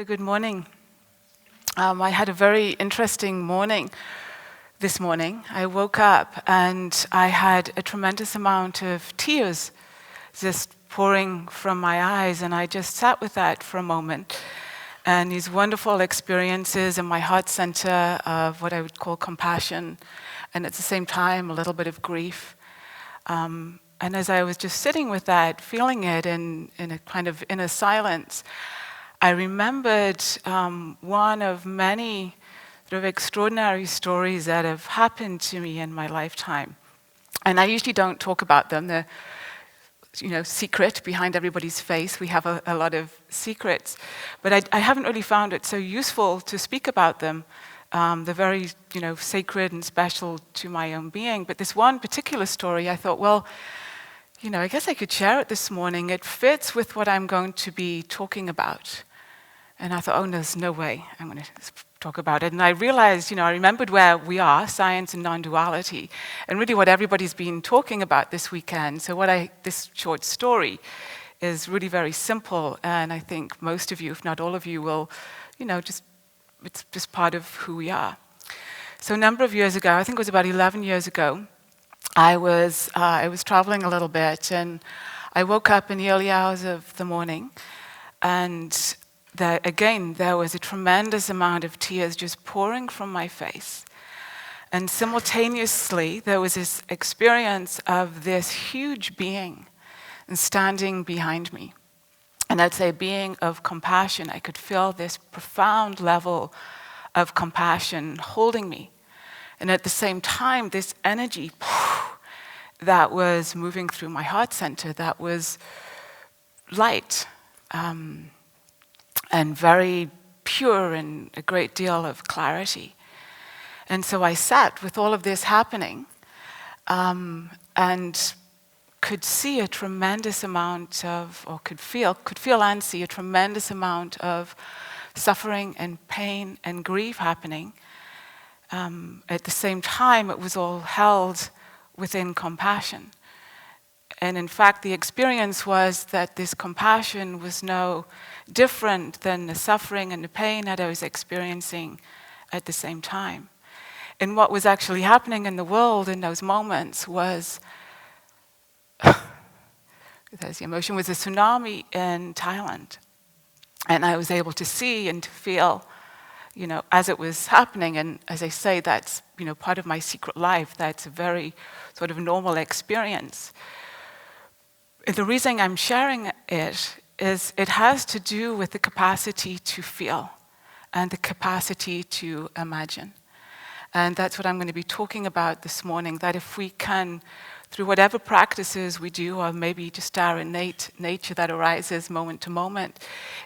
Good morning. I had a very interesting morning this morning. I woke up and I had a tremendous amount of tears just pouring from my eyes, and I just sat with that for a moment. And these wonderful experiences in my heart center of what I would call compassion, and at the same time a little bit of grief. And as I was just sitting with that, feeling it in a kind of inner silence, I remembered one of many sort of extraordinary stories that have happened to me in my lifetime. And I usually don't talk about them. They're, secret behind everybody's face. We have a lot of secrets. But I haven't really found it so useful to speak about them. They're very, sacred and special to my own being. But this one particular story, I thought, well, I guess I could share it this morning. It fits with what I'm going to be talking about. And I thought, there's no way I'm going to talk about it. And I realized, I remembered where we are, science and non-duality, and really what everybody's been talking about this weekend. So this short story is really very simple, and I think most of you, if not all of you, will, it's just part of who we are. So a number of years ago, I think it was about 11 years ago, I was traveling a little bit, and I woke up in the early hours of the morning, and there was a tremendous amount of tears just pouring from my face. And simultaneously, there was this experience of this huge being standing behind me. And I'd say a being of compassion. I could feel this profound level of compassion holding me. And at the same time, this energy that was moving through my heart center, that was light, and very pure and a great deal of clarity. And so I sat with all of this happening and could see a tremendous amount of, or could feel and see a tremendous amount of suffering and pain and grief happening. At the same time, it was all held within compassion. And in fact, the experience was that this compassion was no different than the suffering and the pain that I was experiencing at the same time. And what was actually happening in the world in those moments was, the emotion was a tsunami in Thailand. And I was able to see and to feel, as it was happening. And as I say, that's, part of my secret life. That's a very sort of normal experience. The reason I'm sharing it is it has to do with the capacity to feel and the capacity to imagine. And that's what I'm going to be talking about this morning, that if we can, through whatever practices we do, or maybe just our innate nature that arises moment to moment,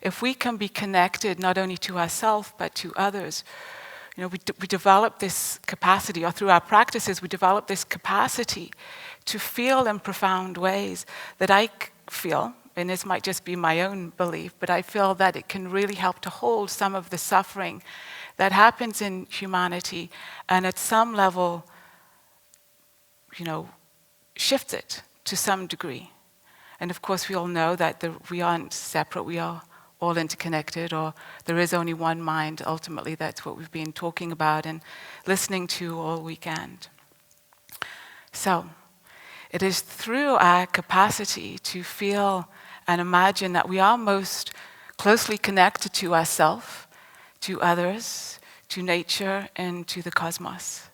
if we can be connected not only to ourselves but to others, we develop this capacity, or through our practices, we develop this capacity to feel in profound ways that I feel, and this might just be my own belief, but I feel that it can really help to hold some of the suffering that happens in humanity, and at some level, shift it to some degree. And of course, we all know that we aren't separate, we are all interconnected, or there is only one mind. Ultimately, that's what we've been talking about and listening to all weekend. So, it is through our capacity to feel and imagine that we are most closely connected to ourselves, to others, to nature, and to the cosmos.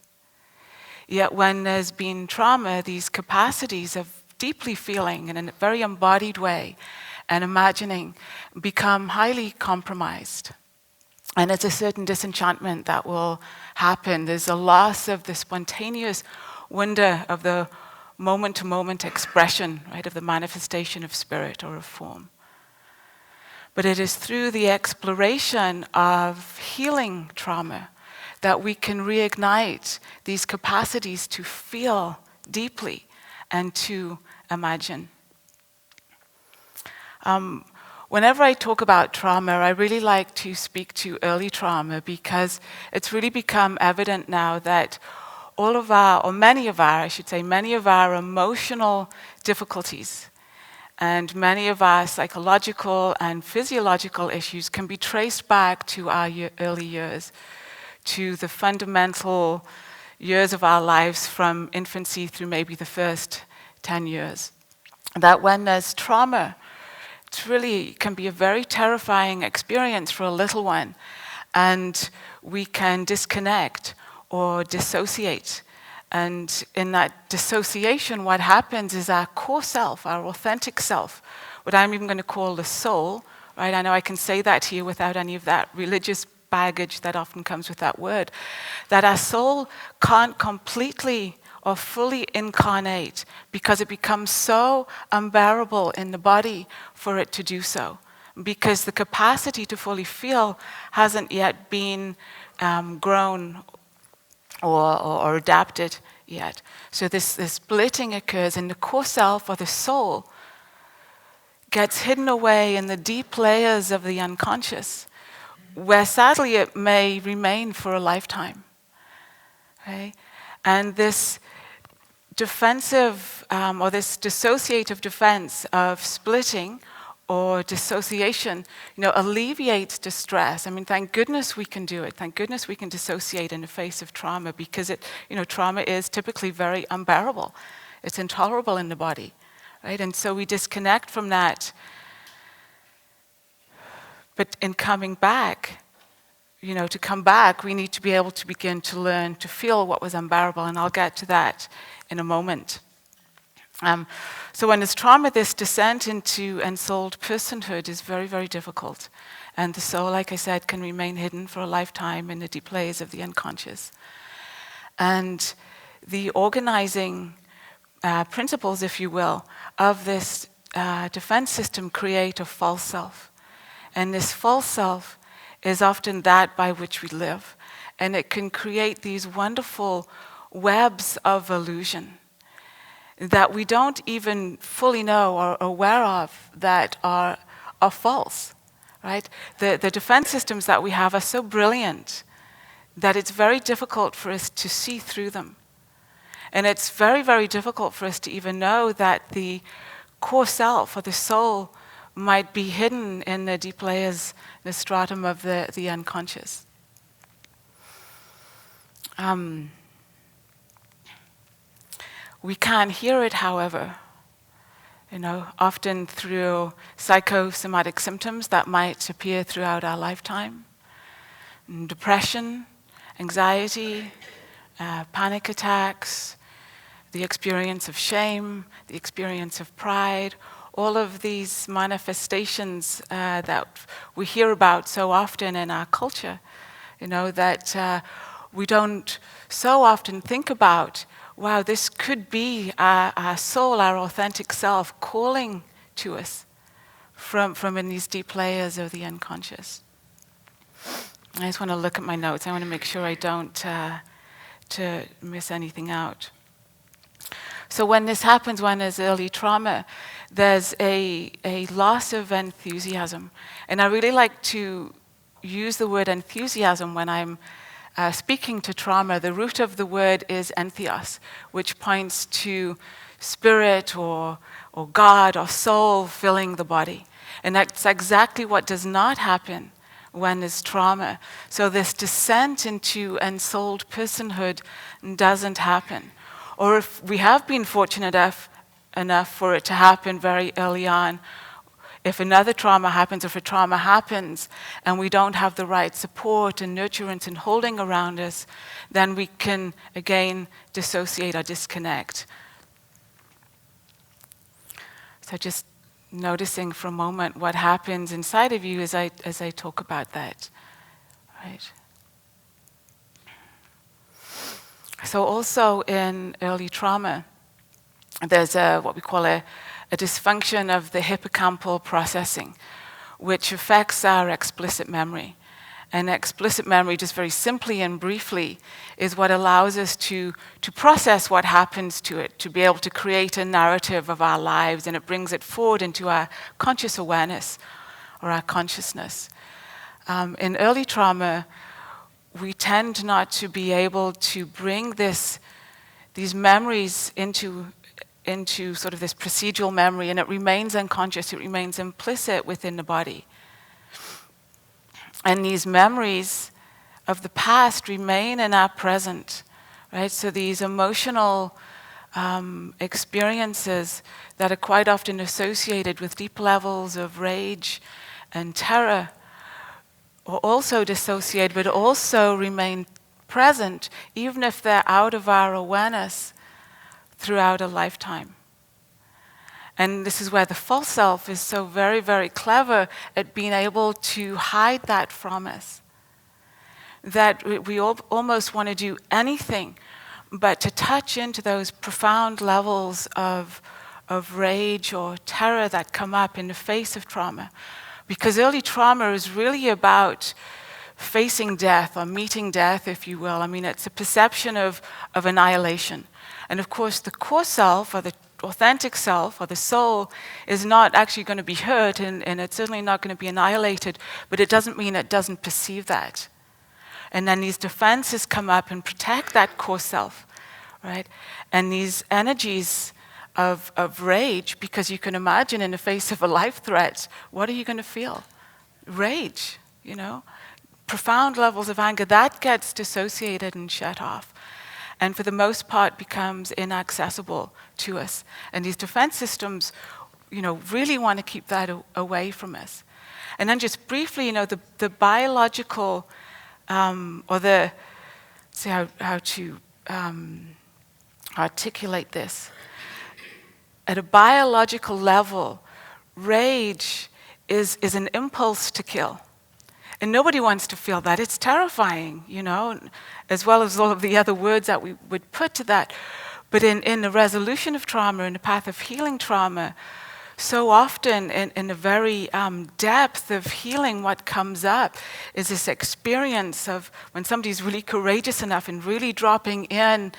Yet when there's been trauma, these capacities of deeply feeling in a very embodied way and imagining become highly compromised. And it's a certain disenchantment that will happen. There's a loss of the spontaneous wonder of the moment-to-moment expression, right, of the manifestation of spirit or of form. But it is through the exploration of healing trauma that we can reignite these capacities to feel deeply and to imagine. Whenever I talk about trauma, I really like to speak to early trauma because it's really become evident now that many of our emotional difficulties And many of our psychological and physiological issues can be traced back to our early years, to the fundamental years of our lives from infancy through maybe the first 10 years. That when there's trauma, it really can be a very terrifying experience for a little one, and we can disconnect or dissociate. And in that dissociation, what happens is our core self, our authentic self, what I'm even going to call the soul, right? I know I can say that here without any of that religious baggage that often comes with that word, that our soul can't completely or fully incarnate because it becomes so unbearable in the body for it to do so, because the capacity to fully feel hasn't yet been grown or adapted yet. So this splitting occurs, and the core self or the soul gets hidden away in the deep layers of the unconscious, where sadly it may remain for a lifetime. Okay? And this defensive or this dissociative defense of splitting or dissociation, alleviates distress. I mean, thank goodness we can do it. Thank goodness we can dissociate in the face of trauma, because trauma is typically very unbearable. It's intolerable in the body, right? And so we disconnect from that. But in coming back, to come back, we need to be able to begin to learn to feel what was unbearable, and I'll get to that in a moment. So when there's trauma, this descent into ensouled personhood is very, very difficult. And the soul, like I said, can remain hidden for a lifetime in the deep layers of the unconscious. And the organizing principles, if you will, of this defense system create a false self. And this false self is often that by which we live. And it can create these wonderful webs of illusion that we don't even fully know or aware of that are false, right? The defense systems that we have are so brilliant that it's very difficult for us to see through them. And it's very, very difficult for us to even know that the core self or the soul might be hidden in the deep layers, the stratum of the unconscious. We can hear it, however, often through psychosomatic symptoms that might appear throughout our lifetime. Depression, anxiety, panic attacks, the experience of shame, the experience of pride, all of these manifestations that we hear about so often in our culture, that we don't so often think about. Wow, this could be our soul, our authentic self, calling to us from in these deep layers of the unconscious. I just want to look at my notes. I want to make sure I don't to miss anything out. So when this happens, when there's early trauma, there's a loss of enthusiasm. And I really like to use the word enthusiasm when I'm speaking to trauma. The root of the word is entheos, which points to spirit or God or soul filling the body. And that's exactly what does not happen when there's trauma. So this descent into ensouled personhood doesn't happen. Or if we have been fortunate enough for it to happen very early on, if another trauma happens, if a trauma happens and we don't have the right support and nurturance and holding around us, then we can again dissociate or disconnect. So just noticing for a moment what happens inside of you as I talk about that, right? So also in early trauma, there's what we call a dysfunction of the hippocampal processing, which affects our explicit memory. And explicit memory, just very simply and briefly, is what allows us to process what happens to it, to be able to create a narrative of our lives, and it brings it forward into our conscious awareness or our consciousness. In early trauma, we tend not to be able to bring these memories into into sort of this procedural memory, and it remains unconscious, it remains implicit within the body. And these memories of the past remain in our present, right? So these emotional experiences that are quite often associated with deep levels of rage and terror are also dissociated, but also remain present, even if they're out of our awareness throughout a lifetime. And this is where the false self is so very, very clever at being able to hide that from us. That we almost want to do anything but to touch into those profound levels of rage or terror that come up in the face of trauma. Because early trauma is really about facing death or meeting death, if you will. I mean, it's a perception of annihilation. And of course, the core self, or the authentic self, or the soul, is not actually going to be hurt, and it's certainly not going to be annihilated, but it doesn't mean it doesn't perceive that. And then these defenses come up and protect that core self, right? And these energies of rage, because you can imagine in the face of a life threat, what are you going to feel? Rage, you know? Profound levels of anger, that gets dissociated and shut off. And for the most part becomes inaccessible to us. And these defense systems, you know, really want to keep that away from us. And then just briefly, you know, the biological, or the, see how to articulate this. At a biological level, rage is an impulse to kill. And nobody wants to feel that. It's terrifying, you know, as well as all of the other words that we would put to that. But in the resolution of trauma, in the path of healing trauma, so often in the very depth of healing, what comes up is this experience of when somebody's really courageous enough and really dropping in,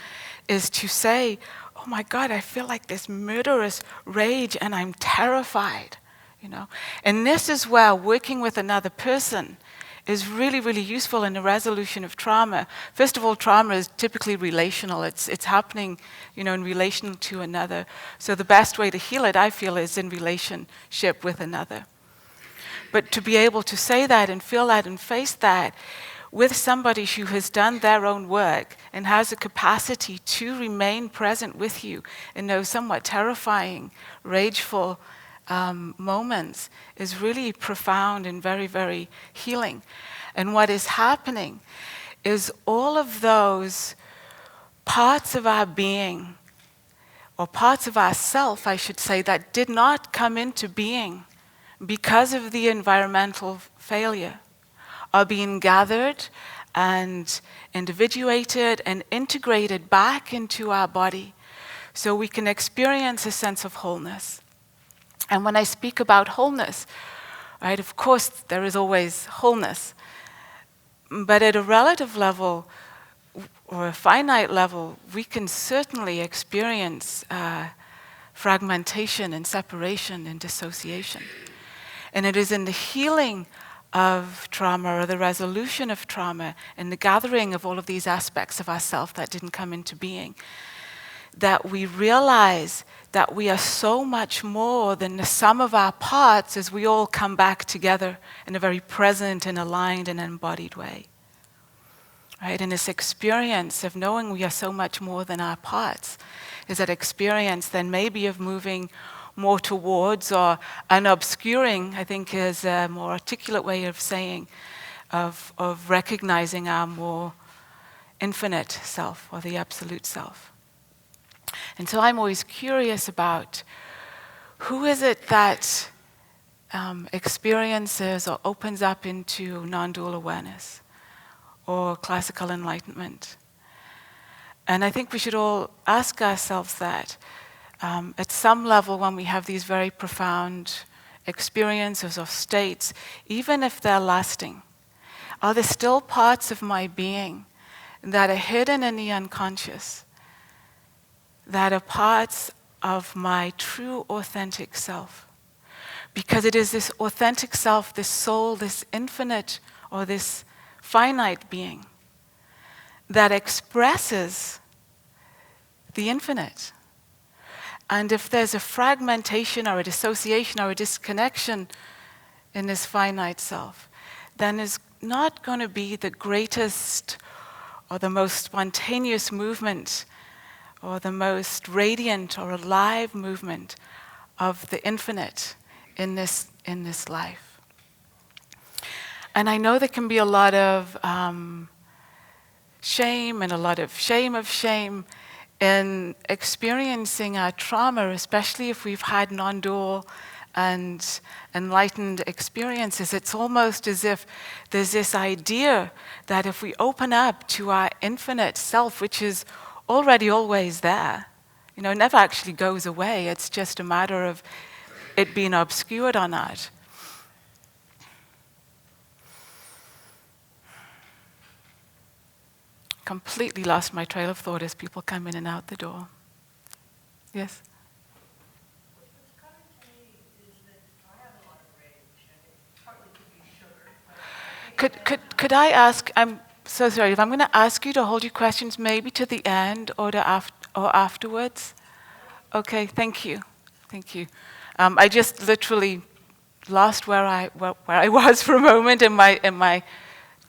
is to say, oh my God, I feel like this murderous rage and I'm terrified, you know. And this is where working with another person is really, really useful in the resolution of trauma. First of all, trauma is typically relational. It's happening, you know, in relation to another. So the best way to heal it, I feel, is in relationship with another. But to be able to say that and feel that and face that with somebody who has done their own work and has a capacity to remain present with you in those somewhat terrifying, rageful moments is really profound and very, very healing. And what is happening is all of those parts of our being, or parts of our self, I should say, that did not come into being because of the environmental failure, are being gathered and individuated and integrated back into our body so we can experience a sense of wholeness. And when I speak about wholeness, right, of course there is always wholeness, but at a relative level or a finite level, we can certainly experience fragmentation and separation and dissociation. And it is in the healing of trauma, or the resolution of trauma, and the gathering of all of these aspects of ourself that didn't come into being, that we realize that we are so much more than the sum of our parts as we all come back together in a very present and aligned and embodied way. Right? And this experience of knowing we are so much more than our parts is that experience then maybe of moving more towards, or unobscuring, I think is a more articulate way of saying, of recognizing our more infinite self, or the absolute self. And so I'm always curious about who is it that experiences or opens up into non-dual awareness or classical enlightenment. And I think we should all ask ourselves that at some level, when we have these very profound experiences or states, even if they're lasting, are there still parts of my being that are hidden in the unconscious, that are parts of my true authentic self? Because it is this authentic self, this soul, this infinite or this finite being that expresses the infinite. And if there's a fragmentation or a dissociation or a disconnection in this finite self, then it's not going to be the greatest or the most spontaneous movement or the most radiant or alive movement of the infinite in this life. And I know there can be a lot of shame and a lot of shame in experiencing our trauma, especially if we've had non-dual and enlightened experiences. It's almost as if there's this idea that if we open up to our infinite self, which is already always there, it never actually goes away. It's just a matter of it being obscured or not. Completely lost my trail of thought as people come in and out the door. Yes? What's coming to me is that I have a lot of rage, and it partly could be sugar. Could I ask, I'm so sorry, if I'm going to ask you to hold your questions maybe to the end or afterwards? Okay, thank you. Thank you. I just literally lost where I was for a moment in my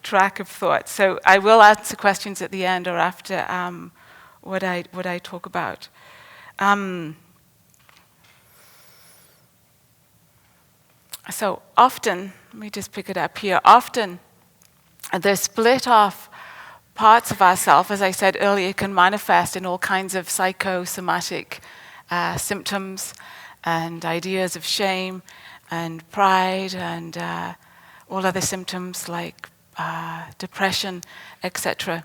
track of thought. So I will answer questions at the end or after what I talk about. So often, let me just pick it up here. Often, the split off parts of ourselves, as I said earlier, can manifest in all kinds of psychosomatic symptoms and ideas of shame and pride and all other symptoms like depression, etc.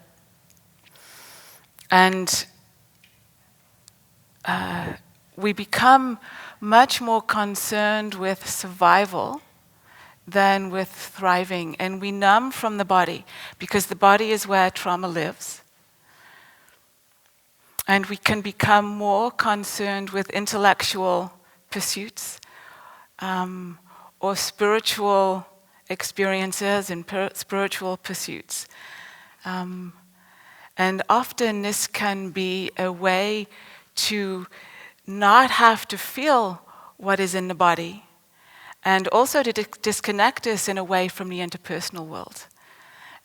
And we become much more concerned with survival than with thriving. And we numb from the body, because the body is where trauma lives. And we can become more concerned with intellectual pursuits or spiritual experiences and spiritual pursuits. And often this can be a way to not have to feel what is in the body, and also to disconnect us in a way from the interpersonal world.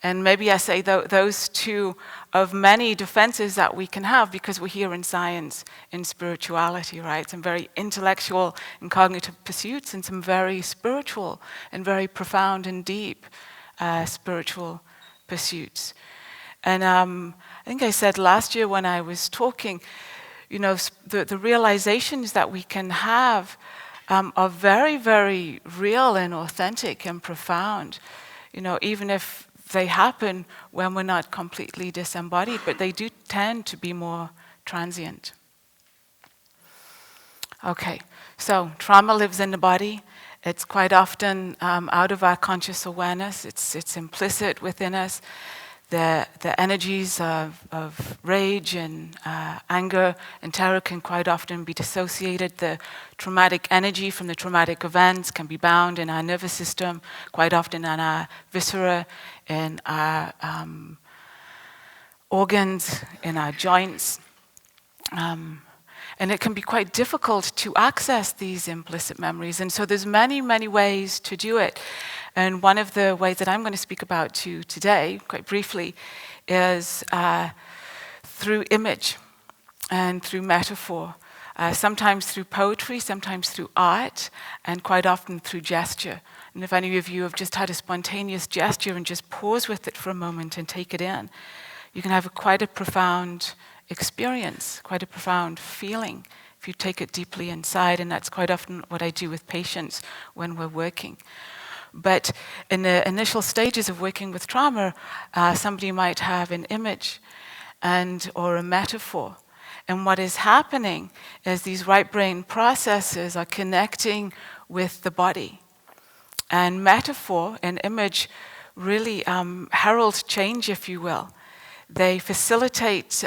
And maybe I say those two of many defenses that we can have, because we're here in science, in spirituality, right? Some very intellectual and cognitive pursuits, and some very spiritual and very profound and deep spiritual pursuits. And I think I said last year when I was talking, the realizations that we can have are very, very real and authentic and profound, even if they happen when we're not completely disembodied, but they do tend to be more transient. Okay, so trauma lives in the body. It's quite often out of our conscious awareness. It's implicit within us. The energies of rage and anger and terror can quite often be dissociated. The traumatic energy from the traumatic events can be bound in our nervous system, quite often in our viscera, in our organs, in our joints. And it can be quite difficult to access these implicit memories. And so there's many, many ways to do it. And one of the ways that I'm going to speak about today, quite briefly, is through image and through metaphor. Sometimes through poetry, sometimes through art, and quite often through gesture. And if any of you have just had a spontaneous gesture and just pause with it for a moment and take it in, you can have quite a profound experience, quite a profound feeling if you take it deeply inside, and that's quite often what I do with patients when we're working. But in the initial stages of working with trauma, somebody might have an image or a metaphor. And what is happening is these right brain processes are connecting with the body. And metaphor and image really herald change, if you will. They facilitate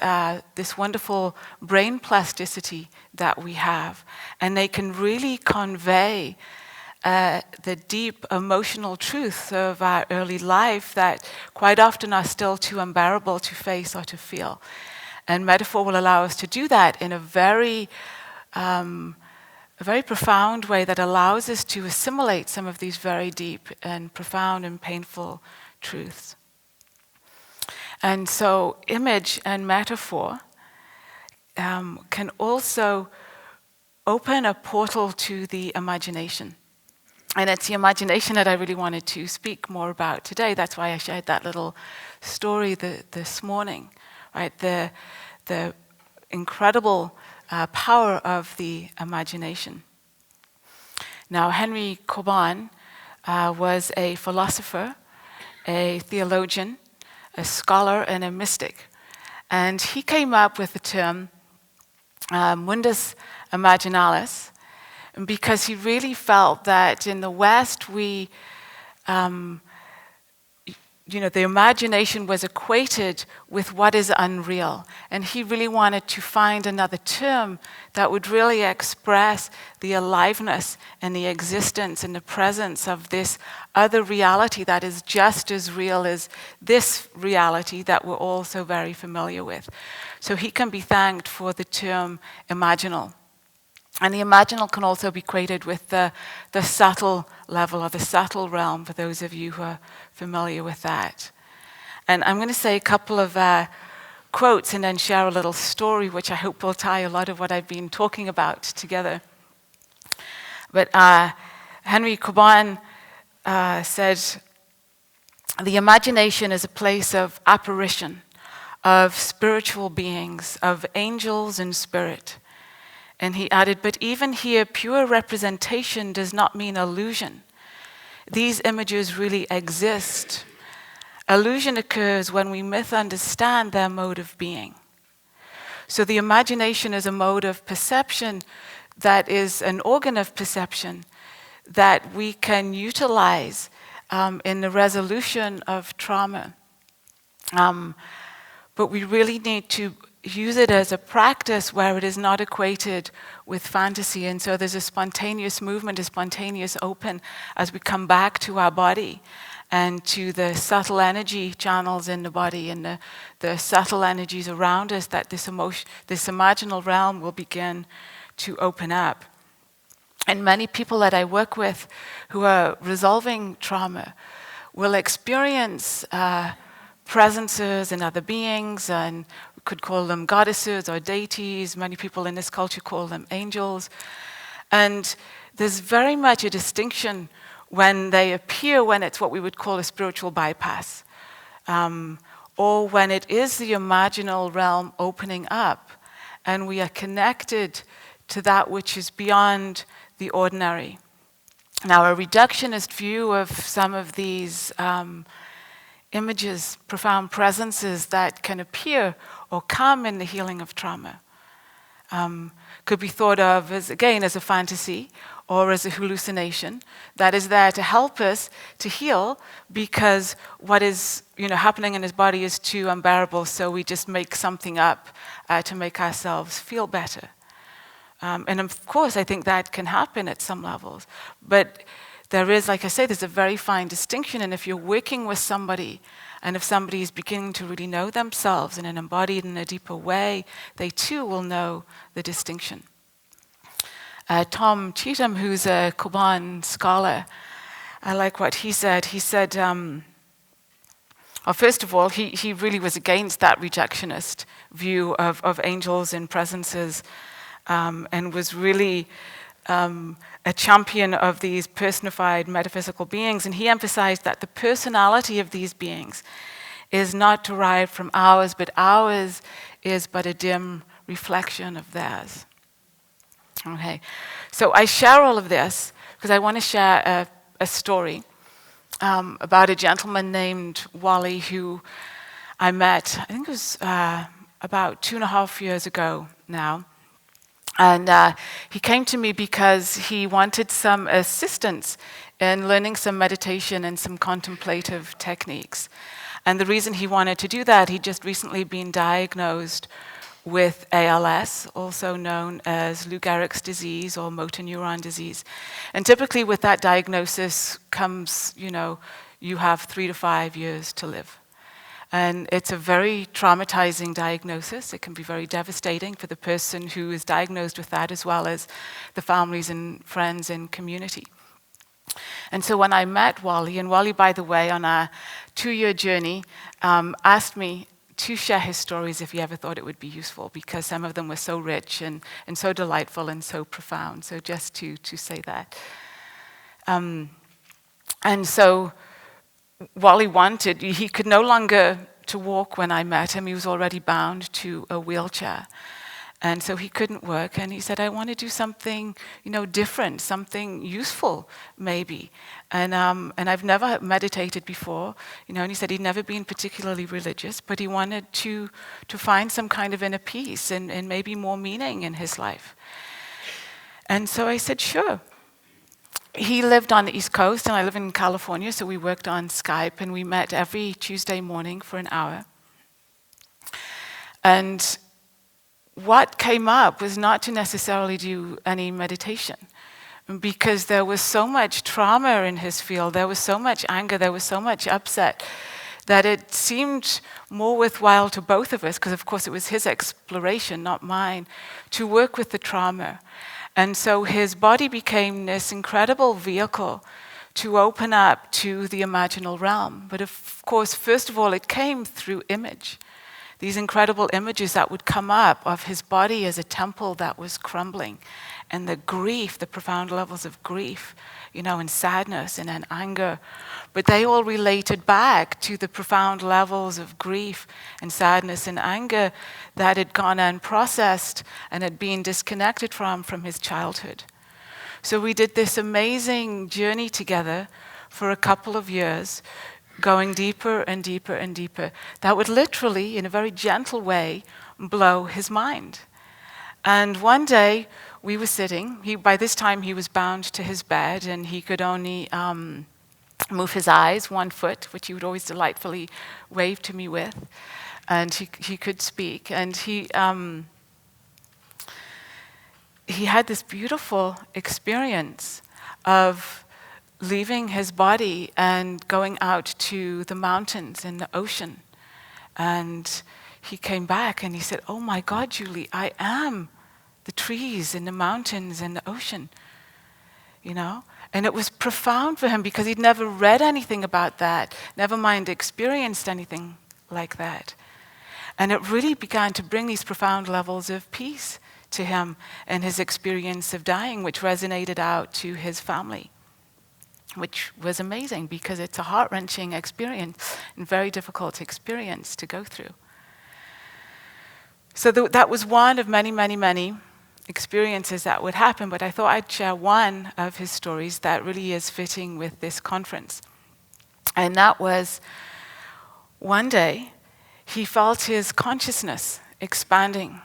this wonderful brain plasticity that we have, and they can really convey the deep emotional truths of our early life that quite often are still too unbearable to face or to feel. And metaphor will allow us to do that in a very a very profound way that allows us to assimilate some of these very deep and profound and painful truths. And so image and metaphor can also open a portal to the imagination. And it's the imagination that I really wanted to speak more about today. That's why I shared that little story this morning, right? The incredible power of the imagination. Now, Henry Corbin was a philosopher, a theologian, a scholar, and a mystic. And he came up with the term mundus imaginalis, because he really felt that in the West the imagination was equated with what is unreal. And he really wanted to find another term that would really express the aliveness and the existence and the presence of this other reality that is just as real as this reality that we're all so very familiar with. So he can be thanked for the term imaginal. And the imaginal can also be equated with the subtle level or the subtle realm, for those of you who are familiar with that. And I'm going to say a couple of quotes and then share a little story, which I hope will tie a lot of what I've been talking about together. But Henry Corbin said, "The imagination is a place of apparition, of spiritual beings, of angels and spirit." And he added, "But even here, pure representation does not mean illusion. These images really exist. Illusion occurs when we misunderstand their mode of being." So the imagination is a mode of perception that is an organ of perception that we can utilize in the resolution of trauma. But we really need to use it as a practice where it is not equated with fantasy. And so there's a spontaneous movement, a spontaneous open as we come back to our body and to the subtle energy channels in the body and the subtle energies around us, that this imaginal realm will begin to open up. And many people that I work with who are resolving trauma will experience presences and other beings, and we could call them goddesses or deities. Many people in this culture call them angels. And there's very much a distinction when they appear, when it's what we would call a spiritual bypass, or when it is the imaginal realm opening up, and we are connected to that which is beyond the ordinary. Now, a reductionist view of some of these images, profound presences that can appear or come in the healing of trauma, could be thought of as, again, as a fantasy or as a hallucination that is there to help us to heal, because what is happening in his body is too unbearable, so we just make something up to make ourselves feel better. And of course, I think that can happen at some levels. But there is, like I say, there's a very fine distinction. And if you're working with somebody, and if somebody is beginning to really know themselves in an embodied and a deeper way, they too will know the distinction. Tom Cheetham, who's a Corbin scholar, I like what he said. He said, well, first of all, he really was against that reductionist view of angels and presences, and was really a champion of these personified metaphysical beings. And he emphasized that the personality of these beings is not derived from ours, but ours is but a dim reflection of theirs. Okay, so I share all of this because I want to share a story about a gentleman named Wally who I met, I think it was about 2.5 years ago now. And he came to me because he wanted some assistance in learning some meditation and some contemplative techniques. And the reason he wanted to do that, he'd just recently been diagnosed with ALS, also known as Lou Gehrig's disease or motor neuron disease. And typically with that diagnosis comes, you have 3 to 5 years to live. And it's a very traumatizing diagnosis. It can be very devastating for the person who is diagnosed with that, as well as the families and friends and community. And so when I met Wally, and Wally, by the way, on a 2-year journey, asked me to share his stories if he ever thought it would be useful, because some of them were so rich and so delightful and so profound. So just to say that. And so Wally wanted, he could no longer to walk when I met him. He was already bound to a wheelchair. And so he couldn't work, and he said, I want to do something, different, something useful, maybe. And I've never meditated before, and he said he'd never been particularly religious, but he wanted to find some kind of inner peace and maybe more meaning in his life. And so I said, sure. He lived on the East Coast, and I live in California, so we worked on Skype, and we met every Tuesday morning for an hour. And what came up was not to necessarily do any meditation, because there was so much trauma in his field, there was so much anger, there was so much upset, that it seemed more worthwhile to both of us, because of course it was his exploration, not mine, to work with the trauma. And so his body became this incredible vehicle to open up to the imaginal realm. But of course, first of all, it came through image. These incredible images that would come up of his body as a temple that was crumbling, and the grief, the profound levels of grief, and sadness and anger. But they all related back to the profound levels of grief and sadness and anger that had gone unprocessed and had been disconnected from his childhood. So we did this amazing journey together for a couple of years, going deeper and deeper and deeper. That would literally, in a very gentle way, blow his mind. And one day, we were sitting. By this time, he was bound to his bed, and he could only move his eyes, 1 foot, which he would always delightfully wave to me with. And he could speak. And he had this beautiful experience of leaving his body and going out to the mountains and the ocean. And he came back and he said, oh my God, Julie, I am the trees and the mountains and the ocean, And it was profound for him, because he'd never read anything about that, never mind experienced anything like that. And it really began to bring these profound levels of peace to him and his experience of dying, which resonated out to his family, which was amazing, because it's a heart-wrenching experience and very difficult experience to go through. So that was one of many, many, many experiences that would happen, but I thought I'd share one of his stories that really is fitting with this conference. And that was, one day, he felt his consciousness expanding.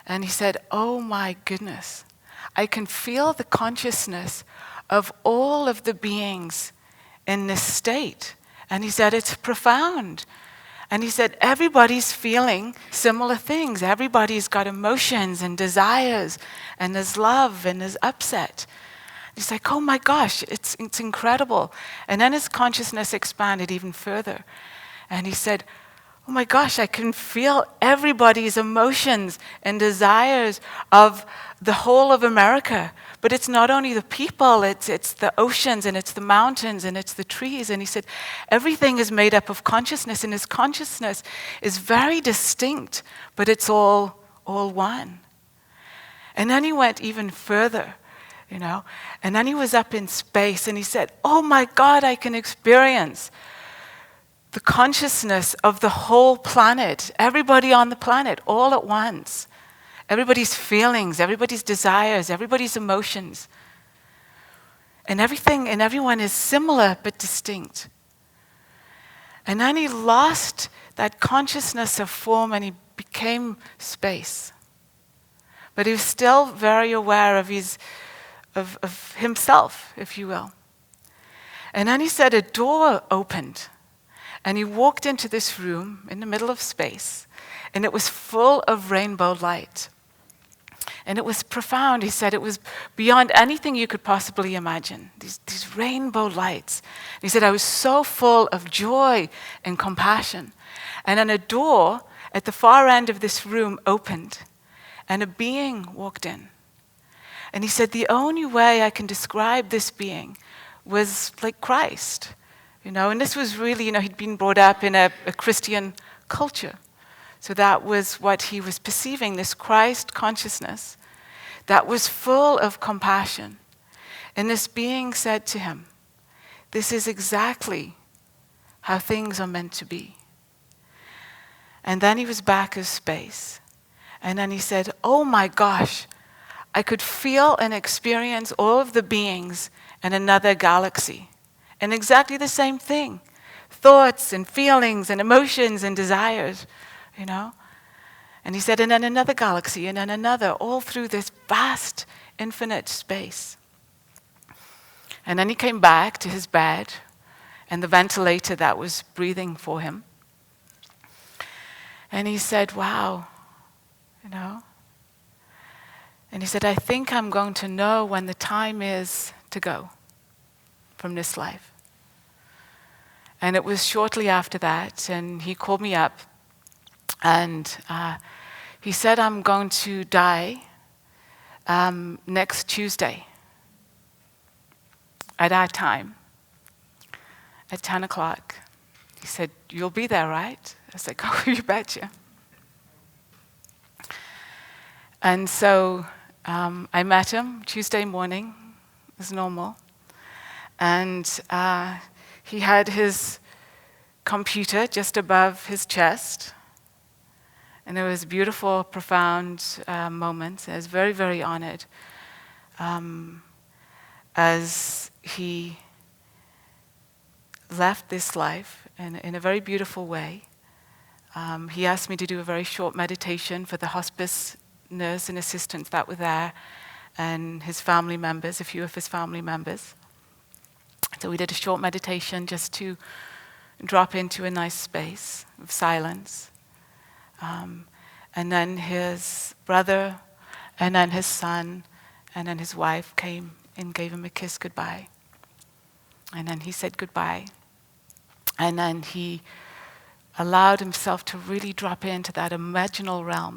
And he said, oh my goodness, I can feel the consciousness of all of the beings in this state. And he said, it's profound. And he said, everybody's feeling similar things. Everybody's got emotions and desires, and there's love and there's upset. He's like, oh my gosh, it's incredible. And then his consciousness expanded even further. And he said, oh my gosh, I can feel everybody's emotions and desires of the whole of America. But it's not only the people, it's the oceans, and it's the mountains, and it's the trees. And he said, everything is made up of consciousness, and his consciousness is very distinct, but it's all one. And then he went even further, and then he was up in space, and he said, oh my God, I can experience the consciousness of the whole planet, everybody on the planet, all at once. Everybody's feelings, everybody's desires, everybody's emotions. And everything and everyone is similar but distinct. And then he lost that consciousness of form, and he became space. But he was still very aware of himself, if you will. And then he said a door opened. And he walked into this room in the middle of space, and it was full of rainbow light. And it was profound. He said it was beyond anything you could possibly imagine, these rainbow lights. And he said, I was so full of joy and compassion. And then a door at the far end of this room opened, and a being walked in. And he said, the only way I can describe this being was like Christ, and this was really, he'd been brought up in a Christian culture. So that was what he was perceiving, this Christ consciousness that was full of compassion. And this being said to him, this is exactly how things are meant to be. And then he was back of space. And then he said, oh my gosh, I could feel and experience all of the beings in another galaxy. And exactly the same thing. Thoughts and feelings and emotions and desires, And he said, and then another galaxy, and then another, all through this vast, infinite space. And then he came back to his bed and the ventilator that was breathing for him. And he said, wow, And he said, I think I'm going to know when the time is to go from this life. And it was shortly after that, and he called me up, and he said, I'm going to die next Tuesday at our time, at 10 o'clock. He said, you'll be there, right? I was like, oh, you betcha. And so I met him Tuesday morning, as normal. And he had his computer just above his chest. And it was a beautiful, profound moment. I was very, very honored as he left this life in a very beautiful way. He asked me to do a very short meditation for the hospice nurse and assistants that were there, and his family members, a few of his family members. So we did a short meditation just to drop into a nice space of silence. And then his brother, and then his son, and then his wife came and gave him a kiss goodbye. And then he said goodbye. And then he allowed himself to really drop into that imaginal realm,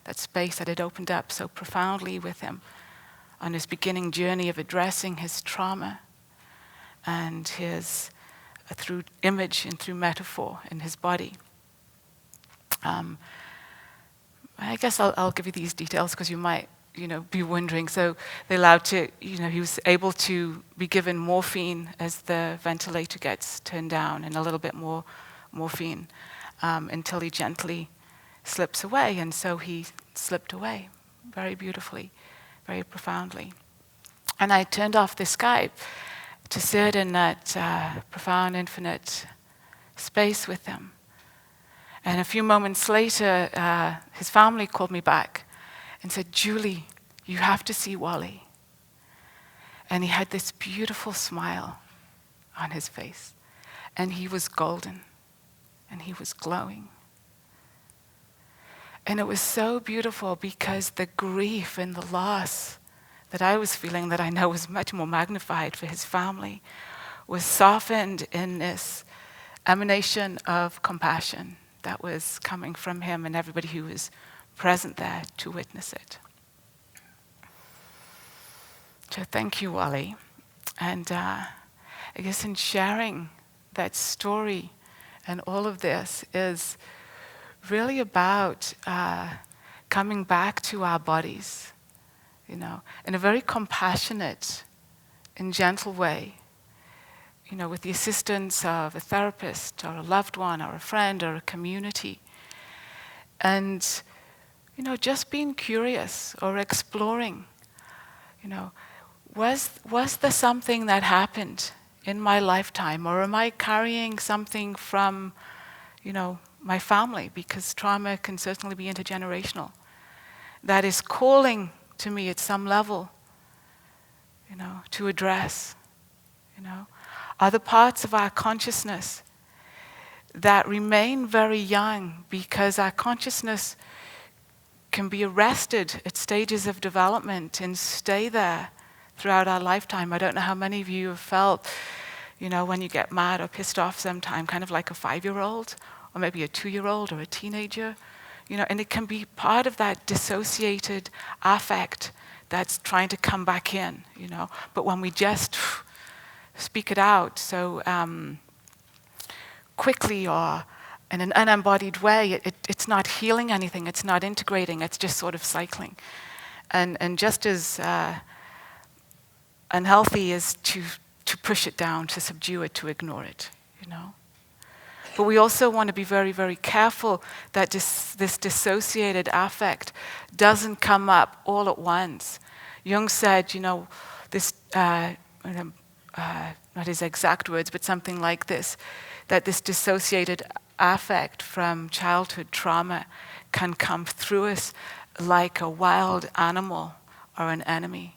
that space that had opened up so profoundly with him on his beginning journey of addressing his trauma and his, through image and through metaphor in his body. I guess I'll give you these details because you might, be wondering. So they allowed to, he was able to be given morphine as the ventilator gets turned down, and a little bit more morphine until he gently slips away. And so he slipped away very beautifully, very profoundly. And I turned off the Skype to sit in that profound, infinite space with him. And a few moments later, his family called me back and said, Julie, you have to see Wally. And he had this beautiful smile on his face. And he was golden. And he was glowing. And it was so beautiful because the grief and the loss that I was feeling, that I know was much more magnified for his family, was softened in this emanation of compassion that was coming from him and everybody who was present there to witness it. So thank you, Wally. And I guess in sharing that story and all of this is really about coming back to our bodies, in a very compassionate and gentle way, with the assistance of a therapist or a loved one or a friend or a community. And, just being curious or exploring, was there something that happened in my lifetime, or am I carrying something from, my family, because trauma can certainly be intergenerational, that is calling to me at some level, to address, other parts of our consciousness that remain very young, because our consciousness can be arrested at stages of development and stay there throughout our lifetime. I don't know how many of you have felt, when you get mad or pissed off sometime, kind of like a 5-year-old, or maybe a 2-year-old or a teenager, and it can be part of that dissociated affect that's trying to come back in, But when we just speak it out so quickly or in an unembodied way, it's not healing anything, it's not integrating, it's just sort of cycling. And just as unhealthy is to push it down, to subdue it, to ignore it, But we also want to be very, very careful that this dissociated affect doesn't come up all at once. Jung said, this, not his exact words, but something like this, that this dissociated affect from childhood trauma can come through us like a wild animal or an enemy.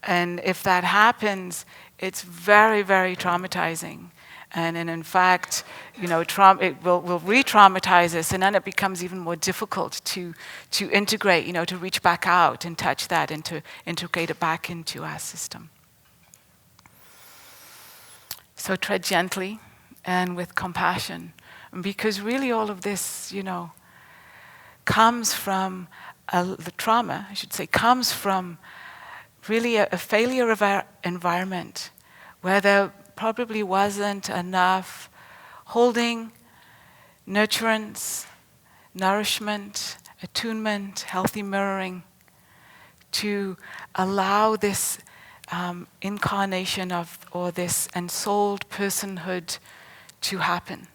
And if that happens, it's very, very traumatizing. And in fact, it will re-traumatize us, and then it becomes even more difficult to integrate, to reach back out and touch that and to integrate it back into our system. So tread gently and with compassion, because really all of this, comes from the trauma, I should say, comes from really a failure of our environment, where there probably wasn't enough holding, nurturance, nourishment, attunement, healthy mirroring to allow this incarnation of, or this ensouled personhood to happen.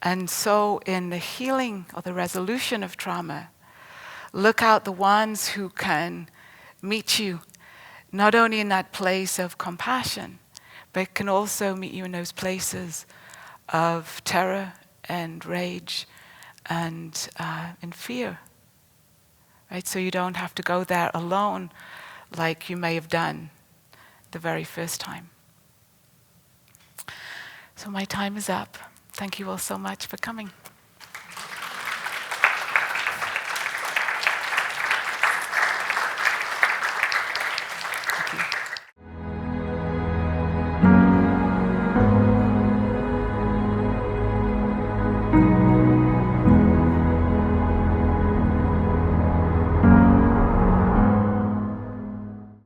And so in the healing or the resolution of trauma, look out the ones who can meet you, not only in that place of compassion, but can also meet you in those places of terror and rage and fear. Right? So you don't have to go there alone like you may have done the very first time. So my time is up. Thank you all so much for coming.